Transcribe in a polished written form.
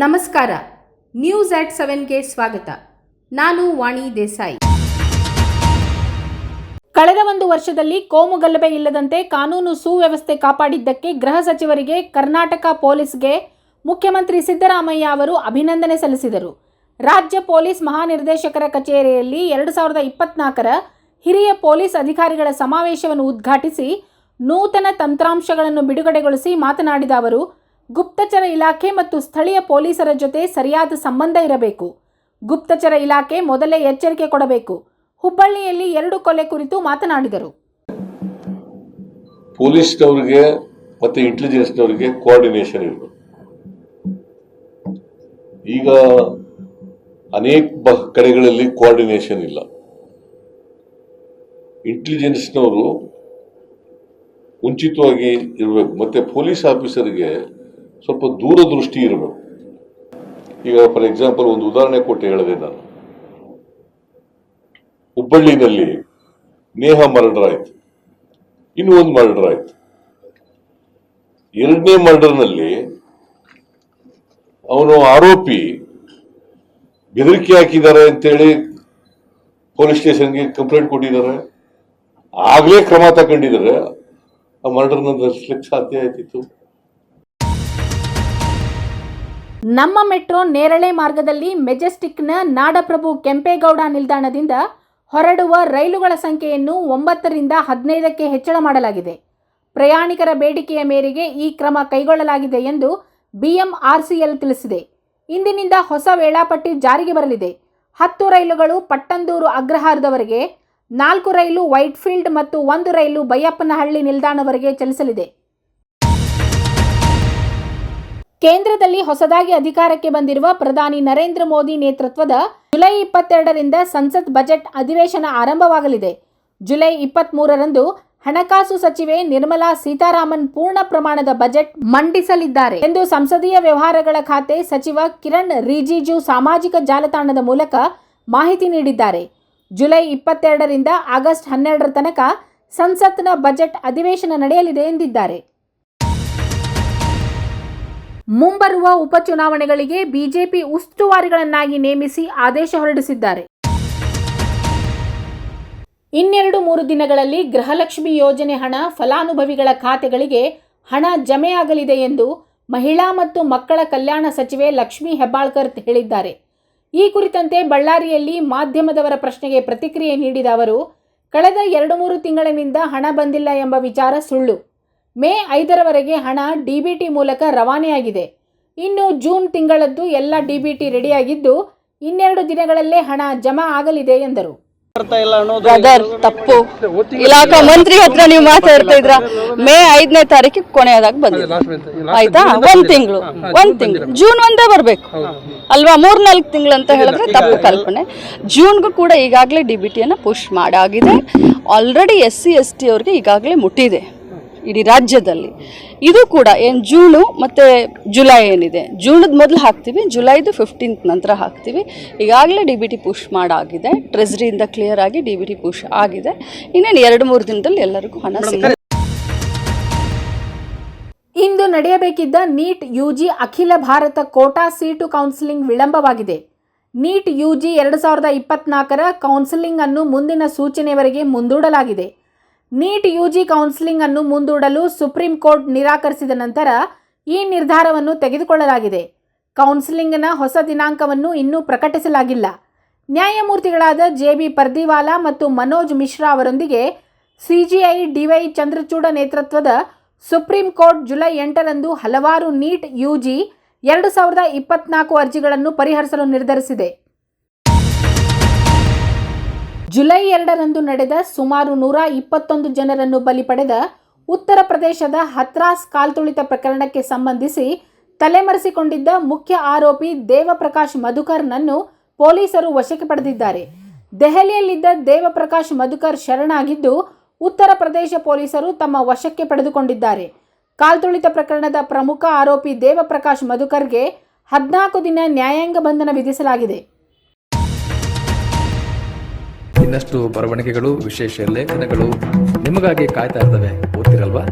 ನಮಸ್ಕಾರ. News at 7ಗೆ ಸ್ವಾಗತ. ನಾನು ವಾಣಿ ದೇಸಾಯಿ. ಕಳೆದ ಒಂದು ವರ್ಷದಲ್ಲಿ ಕೋಮುಗಲಭೆ ಇಲ್ಲದಂತೆ ಕಾನೂನು ಸುವ್ಯವಸ್ಥೆ ಕಾಪಾಡಿದ್ದಕ್ಕೆ ಗೃಹ ಸಚಿವರಿಗೆ ಕರ್ನಾಟಕ ಪೊಲೀಸ್ಗೆ ಮುಖ್ಯಮಂತ್ರಿ ಸಿದ್ದರಾಮಯ್ಯ ಅವರು ಅಭಿನಂದನೆ ಸಲ್ಲಿಸಿದರು. ರಾಜ್ಯ ಪೊಲೀಸ್ ಮಹಾನಿರ್ದೇಶಕರ ಕಚೇರಿಯಲ್ಲಿ 2024ರ ಹಿರಿಯ ಪೊಲೀಸ್ ಅಧಿಕಾರಿಗಳ ಸಮಾವೇಶವನ್ನು ಉದ್ಘಾಟಿಸಿ ನೂತನ ತಂತ್ರಾಂಶಗಳನ್ನು ಬಿಡುಗಡೆಗೊಳಿಸಿ ಮಾತನಾಡಿದ ಅವರು, ಗುಪ್ತಚರ ಇಲಾಖೆ ಮತ್ತು ಸ್ಥಳೀಯ ಪೊಲೀಸರ ಜೊತೆ ಸರಿಯಾದ ಸಂಬಂಧ ಇರಬೇಕು. ಗುಪ್ತಚರ ಇಲಾಖೆ ಮೊದಲೇ ಎಚ್ಚರಿಕೆ ಕೊಡಬೇಕು. ಹುಬ್ಬಳ್ಳಿಯಲ್ಲಿ 2 ಕೊಲೆ ಕುರಿತು ಮಾತನಾಡಿದರು. ಪೊಲೀಸ್ನವರಿಗೆ ಮತ್ತು ಇಂಟೆಲಿಜೆನ್ಸ್ನವರಿಗೆ ಕೋಆರ್ಡಿನೇಷನ್ ಇರಬೇಕು. ಈಗ ಅನೇಕ ಕಡೆಗಳಲ್ಲಿ ಕೋಆರ್ಡಿನೇಷನ್ ಇಲ್ಲ. ಇಂಟೆಲಿಜೆನ್ಸ್ನವರು ಮುಂಚಿತವಾಗಿ ಇರಬೇಕು. ಮತ್ತು ಪೊಲೀಸ್ ಆಫೀಸರ್ಗೆ ಸ್ವಲ್ಪ ದೂರದೃಷ್ಟಿ ಇರಬೇಕು. ಈಗ ಫಾರ್ ಎಕ್ಸಾಂಪಲ್ ಒಂದು ಉದಾಹರಣೆ ಕೊಟ್ಟು ಹೇಳಿದೆ ನಾನು. ಹುಬ್ಬಳ್ಳಿನಲ್ಲಿ ನೇಹ ಮರ್ಡರ್ ಆಯ್ತು, ಇನ್ನೂ ಒಂದು ಮರ್ಡರ್ ಆಯ್ತು. 2ನೇ ಮರ್ಡರ್ನಲ್ಲಿ ಅವನು ಆರೋಪಿ ಬೆದರಿಕೆ ಹಾಕಿದ್ದಾರೆ ಅಂತೇಳಿ ಪೊಲೀಸ್ ಸ್ಟೇಷನ್ಗೆ ಕಂಪ್ಲೇಂಟ್ ಕೊಟ್ಟಿದ್ದಾರೆ. ಆಗಲೇ ಕ್ರಮ ತಗೊಂಡಿದ್ದಾರೆ. ಆ ಮರ್ಡರ್ನ ನಡೆಸಲಿಕ್ಕೆ ಸಾಧ್ಯ ಆಯ್ತಿತ್ತು. ನಮ್ಮ ಮೆಟ್ರೋ ನೇರಳೆ ಮಾರ್ಗದಲ್ಲಿ ಮೆಜೆಸ್ಟಿಕ್ನ ನಾಡಪ್ರಭು ಕೆಂಪೇಗೌಡ ನಿಲ್ದಾಣದಿಂದ ಹೊರಡುವ ರೈಲುಗಳ ಸಂಖ್ಯೆಯನ್ನು 9ರಿಂದ 15ಕ್ಕೆ ಹೆಚ್ಚಳ ಮಾಡಲಾಗಿದೆ. ಪ್ರಯಾಣಿಕರ ಬೇಡಿಕೆಯ ಮೇರೆಗೆ ಈ ಕ್ರಮ ಕೈಗೊಳ್ಳಲಾಗಿದೆ ಎಂದು BMRCL ತಿಳಿಸಿದೆ. ಇಂದಿನಿಂದ ಹೊಸ ವೇಳಾಪಟ್ಟಿ ಜಾರಿಗೆ ಬರಲಿದೆ. 10 ರೈಲುಗಳು ಪಟ್ಟಂದೂರು ಅಗ್ರಹಾರದವರೆಗೆ, 4 ರೈಲು ವೈಟ್ಫೀಲ್ಡ್ ಮತ್ತು 1 ರೈಲು ಬೈಯಪ್ಪನಹಳ್ಳಿ ನಿಲ್ದಾಣವರೆಗೆ ಚಲಿಸಲಿದೆ. ಕೇಂದ್ರದಲ್ಲಿ ಹೊಸದಾಗಿ ಅಧಿಕಾರಕ್ಕೆ ಬಂದಿರುವ ಪ್ರಧಾನಿ ನರೇಂದ್ರ ಮೋದಿ ನೇತೃತ್ವದ ಜುಲೈ 22ರಿಂದ ಸಂಸತ್ ಬಜೆಟ್ ಅಧಿವೇಶನ ಆರಂಭವಾಗಲಿದೆ. ಜುಲೈ 23ರಂದು ಹಣಕಾಸು ಸಚಿವೆ ನಿರ್ಮಲಾ ಸೀತಾರಾಮನ್ ಪೂರ್ಣ ಪ್ರಮಾಣದ ಬಜೆಟ್ ಮಂಡಿಸಲಿದ್ದಾರೆ ಎಂದು ಸಂಸದೀಯ ವ್ಯವಹಾರಗಳ ಖಾತೆ ಸಚಿವ ಕಿರಣ್ ರಿಜಿಜು ಸಾಮಾಜಿಕ ಜಾಲತಾಣದ ಮೂಲಕ ಮಾಹಿತಿ ನೀಡಿದ್ದಾರೆ. ಜುಲೈ 22ರಿಂದ ಆಗಸ್ಟ್ 12ರ ತನಕ ಸಂಸತ್ನ ಬಜೆಟ್ ಅಧಿವೇಶನ ನಡೆಯಲಿದೆ ಎಂದಿದ್ದಾರೆ. ಮುಂಬರುವ ಉಪಚುನಾವಣೆಗಳಿಗೆ ಬಿಜೆಪಿ ಉಸ್ತುವಾರಿಗಳನ್ನಾಗಿ ನೇಮಿಸಿ ಆದೇಶ ಹೊರಡಿಸಿದ್ದಾರೆ. 2-3 ದಿನಗಳಲ್ಲಿ ಗೃಹಲಕ್ಷ್ಮಿ ಯೋಜನೆ ಹಣ ಫಲಾನುಭವಿಗಳ ಖಾತೆಗಳಿಗೆ ಹಣ ಜಮೆಯಾಗಲಿದೆ ಎಂದು ಮಹಿಳಾ ಮತ್ತು ಮಕ್ಕಳ ಕಲ್ಯಾಣ ಸಚಿವೆ ಲಕ್ಷ್ಮೀ ಹೆಬ್ಬಾಳ್ಕರ್ ಹೇಳಿದ್ದಾರೆ. ಈ ಕುರಿತಂತೆ ಬಳ್ಳಾರಿಯಲ್ಲಿ ಮಾಧ್ಯಮದವರ ಪ್ರಶ್ನೆಗೆ ಪ್ರತಿಕ್ರಿಯೆ ನೀಡಿದ ಅವರು, ಕಳೆದ 2-3 ತಿಂಗಳಿನಿಂದ ಹಣ ಬಂದಿಲ್ಲ ಎಂಬ ವಿಚಾರ ಸುಳ್ಳು. ಮೇ 5ರವರೆಗೆ ಹಣ DBT ಮೂಲಕ ರವಾನೆಯಾಗಿದೆ. ಇನ್ನು ಜೂನ್ ತಿಂಗಳದ್ದು ಎಲ್ಲ DBT ರೆಡಿಯಾಗಿದ್ದು 2 ದಿನಗಳಲ್ಲೇ ಹಣ ಜಮಾ ಆಗಲಿದೆ ಎಂದರು. ಬ್ರದರ್, ತಪ್ಪು. ಇಲಾಖಾ ಮಂತ್ರಿ ಹತ್ರ ನೀವು ಮಾತಾಡ್ತಾ ಇದ್ರ. ಮೇ 5ನೇ ತಾರೀಕಿಗೆ ಕೊನೆಯದಾಗ ಬಂದಿದೆ, ಆಯ್ತಾ? ಒಂದ್ ತಿಂಗಳು ಜೂನ್ 1 ಬರ್ಬೇಕು ಅಲ್ವಾ? 3-4 ತಿಂಗಳು ಅಂತ ಹೇಳಿದ್ರೆ ತಪ್ಪು ಕಲ್ಪನೆ. ಜೂನ್ಗೂ ಕೂಡ ಈಗಾಗಲೇ DBTಯನ್ನು ಪುಷ್ ಮಾಡಾಗಿದೆ. ಆಲ್ರೆಡಿ SC ST ಅವ್ರಿಗೆ ಈಗಾಗಲೇ ಮುಟ್ಟಿದೆ ಇಡೀ ರಾಜ್ಯದಲ್ಲಿ. ಇದು ಕೂಡ ಜೂನು ಮತ್ತು ಜುಲೈ ಏನಿದೆ, ಜೂನದ ಮೊದಲು ಹಾಕ್ತೀವಿ, ಜುಲೈದು 15th ನಂತರ ಹಾಕ್ತೀವಿ. ಈಗಾಗಲೇ DBT ಪುಷ್ ಮಾಡಾಗಿದೆ. ಟ್ರೆಜರಿಯಿಂದ ಕ್ಲಿಯರ್ ಆಗಿ DBT ಪುಷ್ ಆಗಿದೆ. ಇನ್ನೇನು 2-3 ದಿನದಲ್ಲಿ ಎಲ್ಲರಿಗೂ ಹಣ ಸಿಗುತ್ತೆ. ಇಂದು ನಡೆಯಬೇಕಿದ್ದ ನೀಟ್ UG ಅಖಿಲ ಭಾರತ ಕೋಟಾ ಸೀಟು ಕೌನ್ಸಿಲಿಂಗ್ ವಿಳಂಬವಾಗಿದೆ. ನೀಟ್ UG 2024ರ ಕೌನ್ಸಿಲಿಂಗ್ ಅನ್ನು ಮುಂದಿನ ಸೂಚನೆವರೆಗೆ ಮುಂದೂಡಲಾಗಿದೆ. ನೀಟ್ UG ಕೌನ್ಸಿಲಿಂಗ್ ಅನ್ನು ಮುಂದೂಡಲು ಸುಪ್ರೀಂ ಕೋರ್ಟ್ ನಿರಾಕರಿಸಿದ ನಂತರ ಈ ನಿರ್ಧಾರವನ್ನು ತೆಗೆದುಕೊಳ್ಳಲಾಗಿದೆ. ಕೌನ್ಸಿಲಿಂಗ್ನ ಹೊಸ ದಿನಾಂಕವನ್ನು ಇನ್ನೂ ಪ್ರಕಟಿಸಲಾಗಿಲ್ಲ. ನ್ಯಾಯಮೂರ್ತಿಗಳಾದ JB ಪರ್ದಿವಾಲಾ ಮತ್ತು ಮನೋಜ್ ಮಿಶ್ರಾ ಅವರೊಂದಿಗೆ CJI DY ಚಂದ್ರಚೂಡ ನೇತೃತ್ವದ ಸುಪ್ರೀಂ ಕೋರ್ಟ್ ಜುಲೈ 8ರಂದು ಹಲವಾರು ನೀಟ್ UG 2024 ಅರ್ಜಿಗಳನ್ನು ಪರಿಹರಿಸಲು ನಿರ್ಧರಿಸಿದೆ. ಜುಲೈ 2ರಂದು ನಡೆದ ಸುಮಾರು 121 ಜನರನ್ನು ಬಲಿ ಪಡೆದ ಉತ್ತರ ಪ್ರದೇಶದ ಹತ್ರಾಸ್ ಕಾಲ್ತುಳಿತ ಪ್ರಕರಣಕ್ಕೆ ಸಂಬಂಧಿಸಿ ತಲೆಮರೆಸಿಕೊಂಡಿದ್ದ ಮುಖ್ಯ ಆರೋಪಿ ದೇವಪ್ರಕಾಶ್ ಮಧುಕರ್ನನ್ನು ಪೊಲೀಸರು ವಶಕ್ಕೆ ಪಡೆದಿದ್ದಾರೆ. ದೆಹಲಿಯಲ್ಲಿದ್ದ ದೇವಪ್ರಕಾಶ್ ಮಧುಕರ್ ಶರಣಾಗಿದ್ದು ಉತ್ತರ ಪ್ರದೇಶ ಪೊಲೀಸರು ತಮ್ಮ ವಶಕ್ಕೆ ಪಡೆದುಕೊಂಡಿದ್ದಾರೆ. ಕಾಲ್ತುಳಿತ ಪ್ರಕರಣದ ಪ್ರಮುಖ ಆರೋಪಿ ದೇವಪ್ರಕಾಶ್ ಮಧುಕರ್ಗೆ 14 ದಿನ ನ್ಯಾಯಾಂಗ ಬಂಧನ ವಿಧಿಸಲಾಗಿದೆ. ಇನ್ನಷ್ಟು ಬರವಣಿಗೆಗಳು, ವಿಶೇಷ ಲೇಖನಗಳು ನಿಮಗಾಗಿ ಕಾಯ್ತಾ ಇರ್ತವೆ. ಓದ್ತಿರಲ್ವಾ?